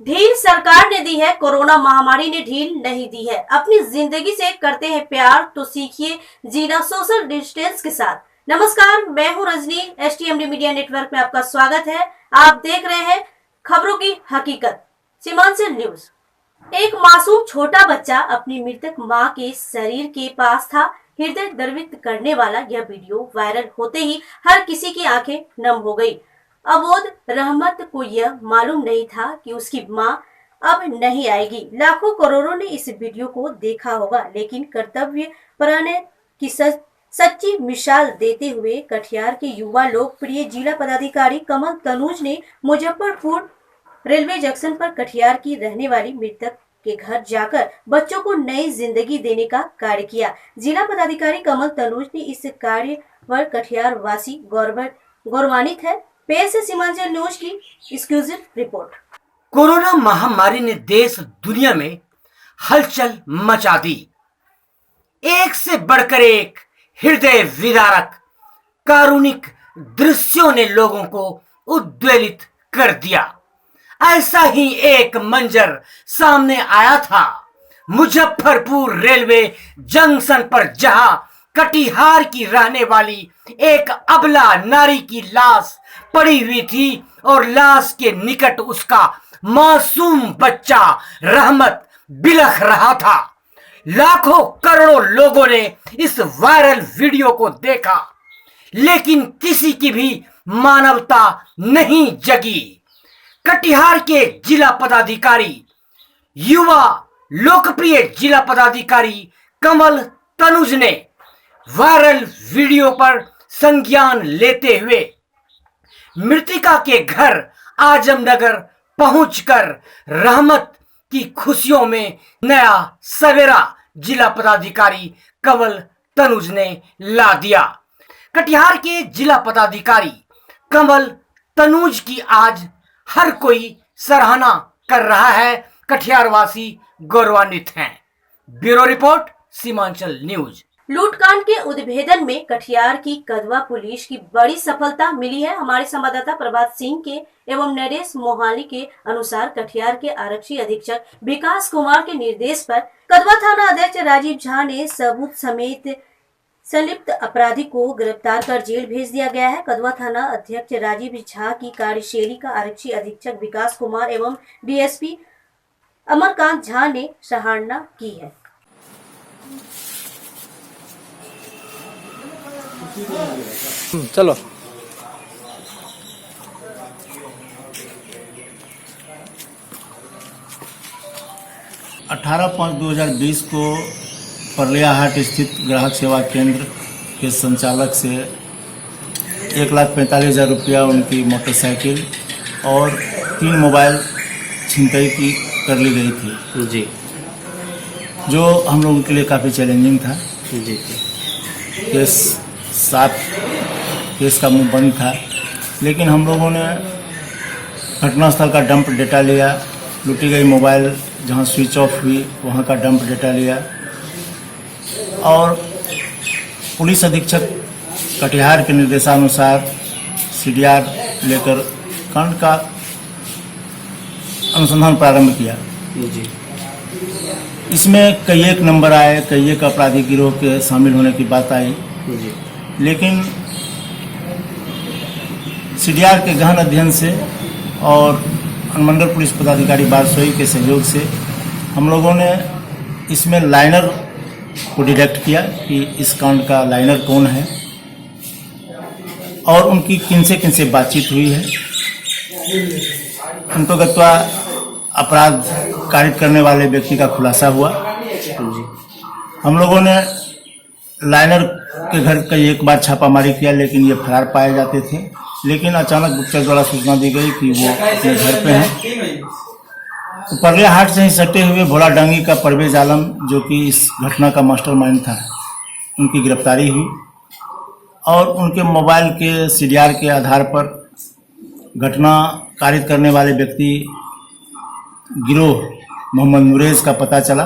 ढील सरकार ने दी है, कोरोना महामारी ने ढील नहीं दी है। अपनी जिंदगी से करते हैं प्यार तो सीखिए जीना सोशल डिस्टेंस के साथ। नमस्कार, मैं हूं रजनी। एसटीएमडी मीडिया नेटवर्क में आपका स्वागत है। आप देख रहे हैं खबरों की हकीकत, सीमांचल न्यूज। एक मासूम छोटा बच्चा अपनी मृतक मां के शरीर के पास था। हृदय द्रवित करने वाला यह वीडियो वायरल होते ही हर किसी की आंखें नम हो गई। अबोध रहमत को यह मालूम नहीं था कि उसकी मां अब नहीं आएगी। लाखों करोड़ों ने इस वीडियो को देखा होगा, लेकिन कर्तव्य परायण की सच्ची मिसाल देते हुए कटिहार के युवा लोकप्रिय जिला पदाधिकारी कमल तनुज ने मुजफ्फरपुर रेलवे जंक्शन पर कटिहार की रहने वाली मृतक के घर जाकर बच्चों को नई जिंदगी देने का कार्य किया। जिला पदाधिकारी कमल तनुज ने इस कार्य पर कटिहार वासी गौरवान्वित है। पेश है सीमांचल न्यूज की एक्सक्लूसिव रिपोर्ट। कोरोना महामारी ने देश दुनिया में हलचल मचा दी। एक से बढ़कर एक हृदय विदारक कारुणिक दृश्यों ने लोगों को उद्वेलित कर दिया। ऐसा ही एक मंजर सामने आया था मुजफ्फरपुर रेलवे जंक्शन पर, जहां कटिहार की रहने वाली एक अबला नारी की लाश पड़ी हुई थी और लाश के निकट उसका मासूम बच्चा रहमत बिलख रहा था। लाखों करोड़ों लोगों ने इस वायरल वीडियो को देखा, लेकिन किसी की भी मानवता नहीं जगी। कटिहार के जिला पदाधिकारी, युवा लोकप्रिय जिला पदाधिकारी कमल तनुज ने वायरल वीडियो पर संज्ञान लेते हुए मृतिका के घर आजमनगर पहुंचकर रहमत की खुशियों में नया सवेरा जिला पदाधिकारी कमल तनुज ने ला दिया। कटिहार के जिला पदाधिकारी कमल तनुज की आज हर कोई सराहना कर रहा है। कटिहार वासी गौरवान्वित हैं। Bureau report, Seemanchal news. लूटकांड के उद्भेदन में कटिहार की कदवा पुलिस की बड़ी सफलता मिली है। हमारे संवाददाता प्रभात सिंह के एवं नरेश मोहाली के अनुसार कटिहार के आरक्षी अधीक्षक विकास कुमार के निर्देश पर कदवा थाना अध्यक्ष राजीव झा ने सबूत समेत संलिप्त अपराधी को गिरफ्तार कर जेल भेज दिया गया है। कदवा थाना अध्यक्ष राजीव झा की कार्यशैली का आरक्षी अधीक्षक विकास कुमार एवं डीएसपी अमरकांत झा ने सराहना की है। चलो। 18/5/2020 को परलियाहाट स्थित ग्राहक सेवा केंद्र के संचालक से 1,45,000 रुपया, उनकी मोटरसाइकिल और 3 मोबाइल छिनतई की कर ली गई थी जी, जो हम लोगों के लिए काफ़ी चैलेंजिंग था। जी केस 7 केस का मुंह बंद था, लेकिन हम लोगों ने घटनास्थल का डंप डेटा लिया। लूटी गई मोबाइल जहां स्विच ऑफ हुई वहां का डंप डेटा लिया और पुलिस अधीक्षक कटिहार के निर्देशानुसार सीडीआर लेकर कांड का अनुसंधान प्रारंभ किया। जी। इसमें कई एक नंबर आए, कई एक अपराधी गिरोह के शामिल होने की बात आई, जी। लेकिन सीडीआर के गहन अध्ययन से और अनुमंडल पुलिस पदाधिकारी बारसोई के सहयोग से हम लोगों ने इसमें लाइनर को डिटेक्ट किया कि इस कांड का लाइनर कौन है और उनकी किनसे बातचीत हुई है। उनको गत्वा अपराध कारित करने वाले व्यक्ति का खुलासा हुआ। हम लोगों ने लाइनर के घर कई एक बार छापामारी किया, लेकिन ये फरार पाए जाते थे। लेकिन अचानक गुप्तचर द्वारा सूचना दी गई कि वो अपने घर पे हैं। तो परलियाहाट से ही सटे हुए भोला डांगी का परवेज आलम, जो कि इस घटना का मास्टरमाइंड था, उनकी गिरफ्तारी हुई और उनके मोबाइल के सीडीआर के आधार पर घटना कारित करने वाले व्यक्ति गिरोह मोहम्मद नूरेज का पता चला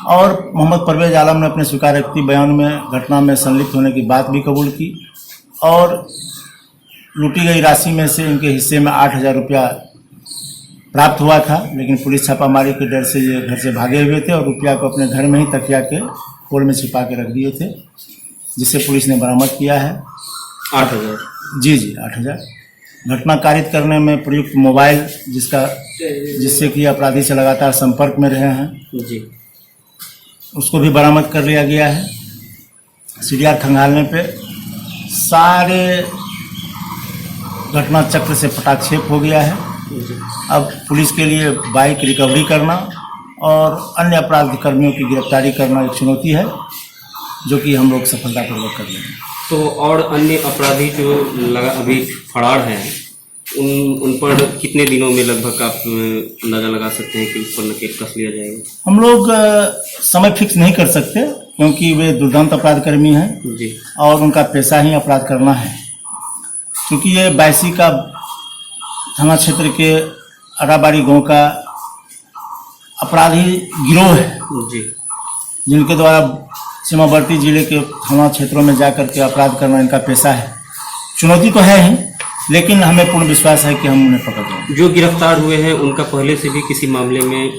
और मोहम्मद परवेज आलम ने अपने स्वीकारोक्ति बयान में घटना में संलिप्त होने की बात भी कबूल की और लूटी गई राशि में से इनके हिस्से में 8,000 रुपया प्राप्त हुआ था, लेकिन पुलिस छापामारी के डर से ये घर से भागे हुए थे और रुपया को अपने घर में ही तकिया के खोल में छिपा के रख दिए थे, जिसे पुलिस ने बरामद किया है। 8,000। जी 8,000। घटना कारित करने में प्रयुक्त मोबाइल जिससे कि अपराधी से लगातार संपर्क में रहे हैं जी, उसको भी बरामद कर लिया गया है। सीडीआर खंगालने पे सारे घटना चक्र से पटाक्षेप हो गया है। अब पुलिस के लिए बाइक रिकवरी करना और अन्य अपराध कर्मियों की गिरफ्तारी करना एक चुनौती है, जो कि हम लोग सफलतापूर्वक कर लेंगे। तो और अन्य अपराधी जो अभी फरार हैं, उन पर कितने दिनों में लगभग आप अंदाजा लगा सकते हैं कि उस पर नकेल कस लिया जाएगा? हम लोग समय फिक्स नहीं कर सकते, क्योंकि वे दुर्दांत अपराध कर्मी हैं जी, और उनका पेशा ही अपराध करना है। क्योंकि ये बायसी का थाना क्षेत्र के अराबाड़ी गांव का अपराधी गिरोह है, जी, जिनके द्वारा सीमावर्ती जिले के थाना क्षेत्रों में जाकर के अपराध करना इनका पेशा है। चुनौती तो है ही, लेकिन हमें पूर्ण विश्वास है कि हम उन्हें पकड़ लेंगे। जो गिरफ्तार हुए हैं उनका पहले से भी किसी मामले में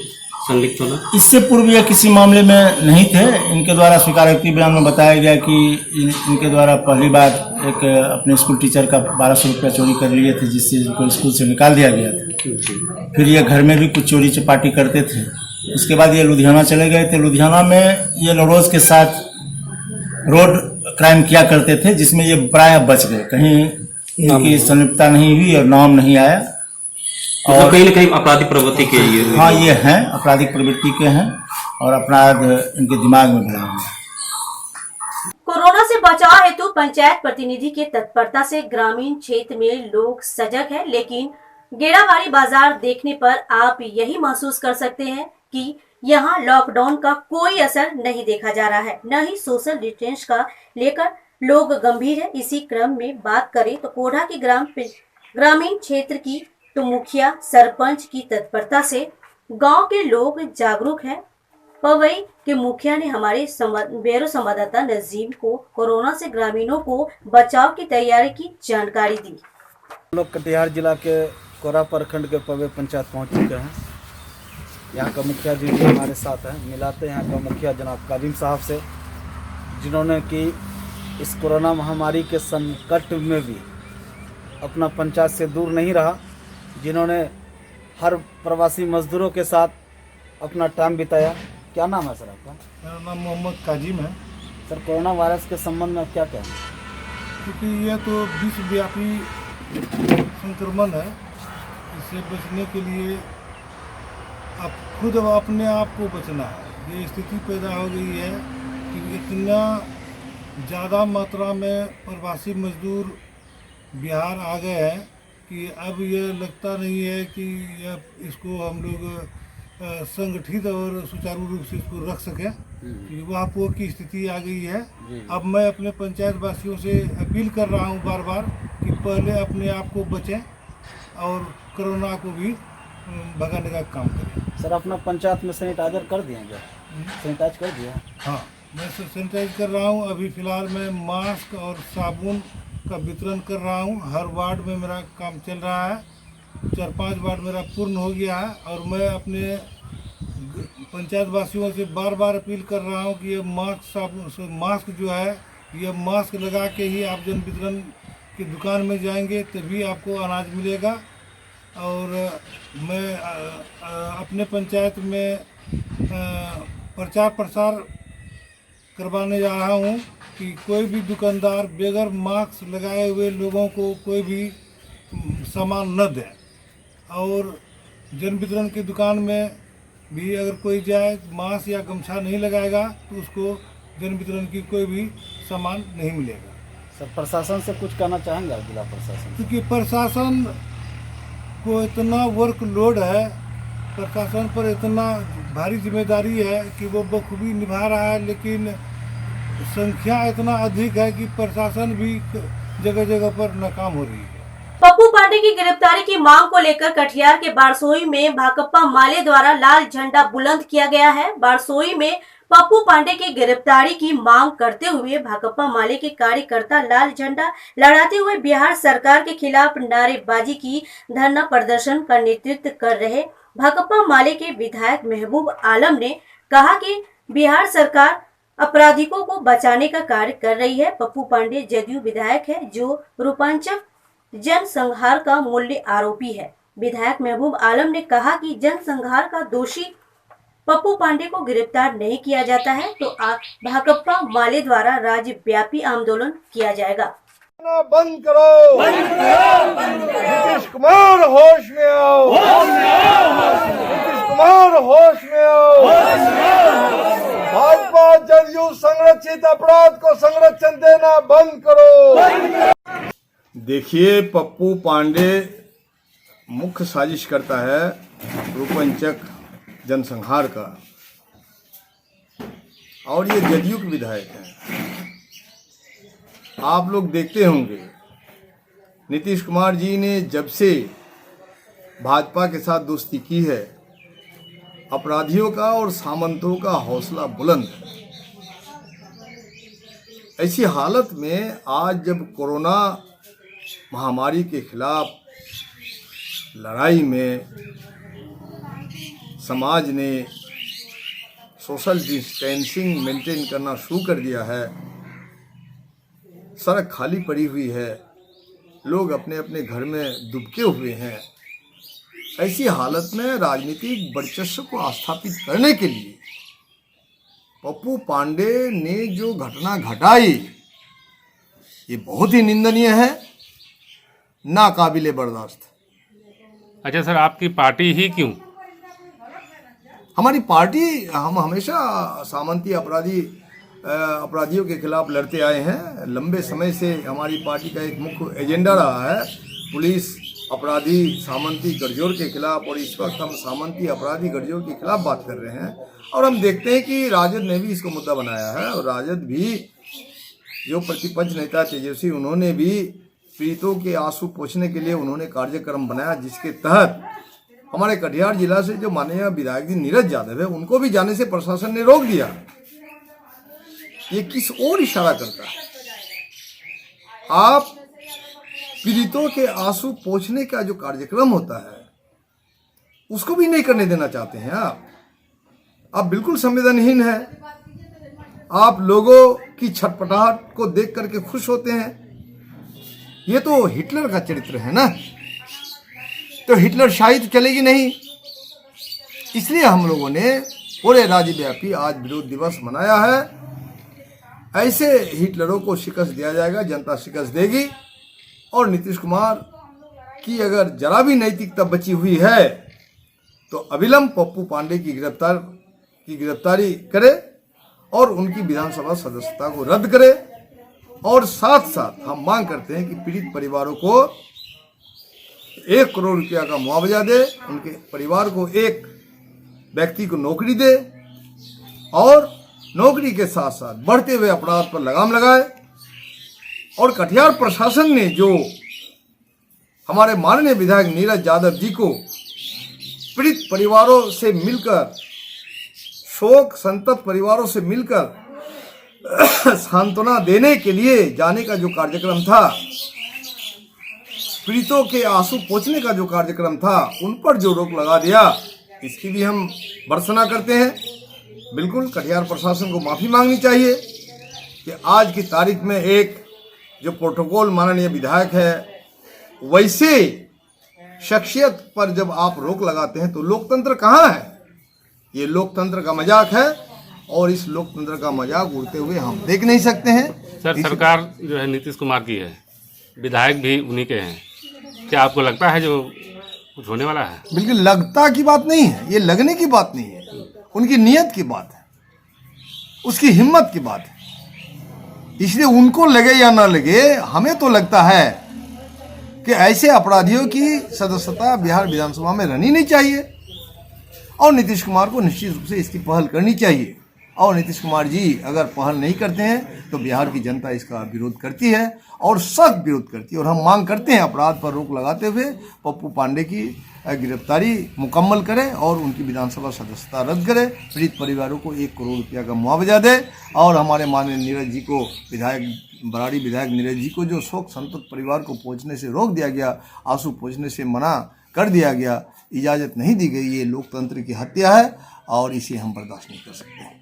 संलिप्त होना? इससे पूर्व यह किसी मामले में नहीं थे। इनके द्वारा स्वीकारोक्ति बयान में बताया गया कि इनके द्वारा पहली बार एक अपने स्कूल टीचर का 1200 रुपया चोरी कर लिए थे, जिससे इनको स्कूल से निकाल दिया गया था। फिर ये घर में भी कुछ चोरी चपाटी करते थे। उसके बाद ये लुधियाना चले गए थे। लुधियाना में ये नौरोज के साथ रोड क्राइम किया करते थे, जिसमें ये प्रायः बच गए। कहीं इनकी संलिप्तता नहीं हुई और नाम नहीं आया। और कहीं न कहीं आपराधिक प्रवृत्ति के ये हाँ, ये हैं आपराधिक प्रवृत्ति के हैं और अपराध इनके दिमाग में भरा हुआ है। कोरोना से बचाव हेतु पंचायत प्रतिनिधि के तत्परता से ग्रामीण क्षेत्र में लोग सजग हैं, लेकिन गेड़ाबाड़ी बाजार देखने पर आप यही महसूस कर सकते हैं कि यहाँ लॉकडाउन का कोई असर नहीं देखा जा रहा है, न ही सोशल डिस्टेंस का लेकर लोग गंभीर है। इसी क्रम में बात करें तो कोढ़ा की ग्रामीण क्षेत्र की तो मुखिया सरपंच की तत्परता से गांव के लोग जागरूक हैं। पवई के मुखिया ने हमारे ब्यूरो संवाददाता नजीम को कोरोना से ग्रामीणों को बचाव की तैयारी की जानकारी दी। लोग कटिहार जिला के कोरा प्रखंड के पवे पंचायत पहुंच चुके हैं। यहाँ का मुखिया जी भी हमारे साथ हैं। मिलाते हैं यहाँ का मुखिया जनाब काजिम साहब से, जिन्होंने कि इस कोरोना महामारी के संकट में भी अपना पंचायत से दूर नहीं रहा, जिन्होंने हर प्रवासी मजदूरों के साथ अपना टाइम बिताया। क्या नाम है सर आपका? मेरा नाम मोहम्मद काजिम है। सर, कोरोना वायरस के संबंध में आप क्या कहें? क्योंकि यह तो विश्वव्यापी संक्रमण है, इससे बचने के लिए आप खुद अपने आप को बचना है। ये स्थिति पैदा हो गई है कि इतना ज़्यादा मात्रा में प्रवासी मजदूर बिहार आ गए हैं कि अब ये लगता नहीं है कि इसको हम लोग संगठित और सुचारू रूप से इसको रख सकें, कि वहाँ की स्थिति आ गई है। अब मैं अपने पंचायत वासियों से अपील कर रहा हूँ बार बार कि पहले अपने आप को बचें और कोरोना को भी भगाने का काम करें। सर, अपना पंचायत में सैनिटाइजर कर दिए क्या? सैनिटाइज कर दिया? हाँ, मैं सैनिटाइज कर रहा हूँ। अभी फ़िलहाल मैं मास्क और साबुन का वितरण कर रहा हूँ। हर वार्ड में मेरा काम चल रहा है। 4-5 वार्ड मेरा पूर्ण हो गया है और मैं अपने पंचायत वासियों से बार बार अपील कर रहा हूँ कि ये मास्क जो है, ये मास्क लगा के ही आप जन वितरण की दुकान में जाएंगे तभी आपको अनाज मिलेगा। और मैं अपने पंचायत में प्रचार प्रसार करवाने जा रहा हूँ कि कोई भी दुकानदार बगैर मास्क लगाए हुए लोगों को कोई भी सामान न दे। और जन वितरण की दुकान में भी अगर कोई जाए मास्क या गमछा नहीं लगाएगा तो उसको जन वितरण की कोई भी सामान नहीं मिलेगा। सर, प्रशासन से कुछ कहना चाहेंगे आप? जिला प्रशासन, क्योंकि प्रशासन को इतना वर्कलोड है, प्रशासन पर इतना भारी जिम्मेदारी है कि वो बखूबी निभा रहा है, लेकिन संख्या इतना अधिक है कि प्रशासन भी जगह जगह पर नाकाम हो रही है। पप्पू पांडे की गिरफ्तारी की मांग को लेकर कटिहार के बारसोई में भाकपा माले द्वारा लाल झंडा बुलंद किया गया है। बारसोई में पप्पू पांडे की गिरफ्तारी की मांग करते हुए भाकपा माले के कार्यकर्ता लाल झंडा लहराते हुए बिहार सरकार के खिलाफ नारेबाजी की धरना प्रदर्शन का नेतृत्व कर रहे भाकपा माले के विधायक महबूब आलम ने कहा कि बिहार सरकार अपराधियों को बचाने का कार्य कर रही है। पप्पू पांडे जदयू विधायक है जो रोमांचक जनसंहार का मूल्य आरोपी है। विधायक महबूब आलम ने कहा कि जनसंहार का दोषी पप्पू पांडे को गिरफ्तार नहीं किया जाता है तो भाकपा माले द्वारा राज्यव्यापी आंदोलन किया जाएगा। बंद करो, नीतीश कुमार होश में आओ, नीतीश कुमार होश में आओ। भाजपा जदयू संरक्षित अपराध को संरक्षण देना बंद करो। देखिए, पप्पू पांडे मुख्य साजिश करता है रूपंचक जनसंहार का, और ये जदयू के विधायक हैं। आप लोग देखते होंगे नीतीश कुमार जी ने जब से भाजपा के साथ दोस्ती की है, अपराधियों का और सामंतों का हौसला बुलंद है। ऐसी हालत में आज जब कोरोना महामारी के खिलाफ लड़ाई में समाज ने सोशल डिस्टेंसिंग मेंटेन करना शुरू कर दिया है, सड़क खाली पड़ी हुई है, लोग अपने अपने घर में दुबके हुए हैं, ऐसी हालत में राजनीतिक वर्चस्व को स्थापित करने के लिए पप्पू पांडे ने जो घटना घटाई, ये बहुत ही निंदनीय है, नाकाबिले बर्दाश्त। अच्छा सर, आपकी पार्टी ही क्यों? हमारी पार्टी, हम हमेशा सामंती अपराधियों के खिलाफ लड़ते आए हैं। लंबे समय से हमारी पार्टी का एक मुख्य एजेंडा रहा है पुलिस अपराधी सामंती गठजोड़ के खिलाफ, और इस वक्त हम सामंती अपराधी गठजोड़ के खिलाफ बात कर रहे हैं। और हम देखते हैं कि राजद ने भी इसको मुद्दा बनाया है, और राजद भी जो प्रतिपक्ष नेता तेजस्वी, उन्होंने भी पीड़ितों के आंसू पोंछने के लिए उन्होंने कार्यक्रम बनाया, जिसके तहत हमारे कटिहार जिला से जो माननीय विधायक जी नीरज यादव है, उनको भी जाने से प्रशासन ने रोक दिया। ये किस ओर इशारा करता है? आप पीड़ितों के आंसू पोंछने का जो कार्यक्रम होता है उसको भी नहीं करने देना चाहते हैं। आप बिल्कुल संवेदनहीन हैं। आप लोगों की छटपटाहट को देख करके खुश होते हैं। ये तो हिटलर का चरित्र है ना, तो हिटलर शाही तो चलेगी नहीं। इसलिए हम लोगों ने पूरे राज्यव्यापी आज विरोध दिवस मनाया है। ऐसे हिटलरों को शिकस्त दिया जाएगा, जनता शिकस्त देगी। और नीतीश कुमार की अगर जरा भी नैतिकता बची हुई है तो अविलंब पप्पू पांडे की गिरफ्तारी करे और उनकी विधानसभा सदस्यता को रद्द करे। और साथ साथ हम मांग करते हैं कि पीड़ित परिवारों को 1 करोड़ रुपया का मुआवजा दे, उनके परिवार को एक व्यक्ति को नौकरी दे, और नौकरी के साथ साथ बढ़ते हुए अपराध पर लगाम लगाए। और कटिहार प्रशासन ने जो हमारे माननीय विधायक नीरज यादव जी को पीड़ित परिवारों से मिलकर, शोक संतप्त परिवारों से मिलकर सांत्वना देने के लिए जाने का जो कार्यक्रम था, पीड़ितों के आंसू पोंछने का जो कार्यक्रम था, उन पर जो रोक लगा दिया, इसकी भी हम भर्त्सना करते हैं। बिल्कुल कटिहार प्रशासन को माफ़ी मांगनी चाहिए कि आज की तारीख में एक जो प्रोटोकॉल माननीय विधायक है, वैसे शख्सियत पर जब आप रोक लगाते हैं तो लोकतंत्र कहाँ है? ये लोकतंत्र का मजाक है, और इस लोकतंत्र का मजाक उड़ते हुए हम देख नहीं सकते हैं। सर, सरकार जो है नीतीश कुमार की है, विधायक भी उन्हीं के हैं, क्या आपको लगता है जो कुछ होने वाला है? बिल्कुल लगता की बात नहीं है, ये लगने की बात नहीं है, उनकी नीयत की बात है, उसकी हिम्मत की बात है। इसलिए उनको लगे या ना लगे, हमें तो लगता है कि ऐसे अपराधियों की सदस्यता बिहार विधानसभा में रहनी नहीं चाहिए, और नीतीश कुमार को निश्चित रूप से इसकी पहल करनी चाहिए। और नीतीश कुमार जी अगर पहल नहीं करते हैं तो बिहार की जनता इसका विरोध करती है और सख्त विरोध करती है। और हम मांग करते हैं अपराध पर रोक लगाते हुए पप्पू पांडे की गिरफ्तारी मुकम्मल करें और उनकी विधानसभा सदस्यता रद्द करें। पीड़ित परिवारों को 1 करोड़ रुपया का मुआवजा दे और हमारे माननीय नीरज जी को, बराड़ी विधायक नीरज जी को जो शोक संतप्त परिवार को पहुंचने से रोक दिया गया, आंसू पहुंचने से मना कर दिया गया, इजाज़त नहीं दी गई, ये लोकतंत्र की हत्या है और इसे हम बर्दाश्त नहीं कर सकते।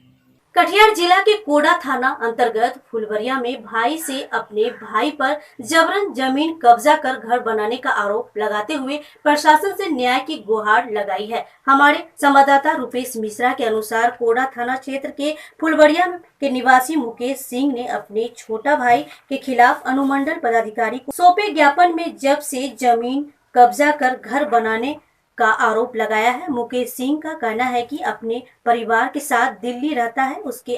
कटिहार जिला के कोडा थाना अंतर्गत फुलवरिया में भाई से अपने भाई पर जबरन जमीन कब्जा कर घर बनाने का आरोप लगाते हुए प्रशासन से न्याय की गुहार लगाई है। हमारे संवाददाता रुपेश मिश्रा के अनुसार कोडा थाना क्षेत्र के फुलवरिया के निवासी मुकेश सिंह ने अपने छोटा भाई के खिलाफ अनुमंडल पदाधिकारी को सौंपे ज्ञापन में जब से जमीन कब्जा कर घर बनाने का आरोप लगाया है। मुकेश सिंह का कहना है कि अपने परिवार के साथ दिल्ली रहता है, उसके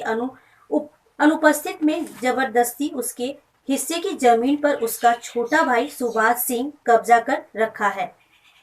अनुपस्थित में जबरदस्ती उसके हिस्से की जमीन पर उसका छोटा भाई सुभाष सिंह कब्जा कर रखा है।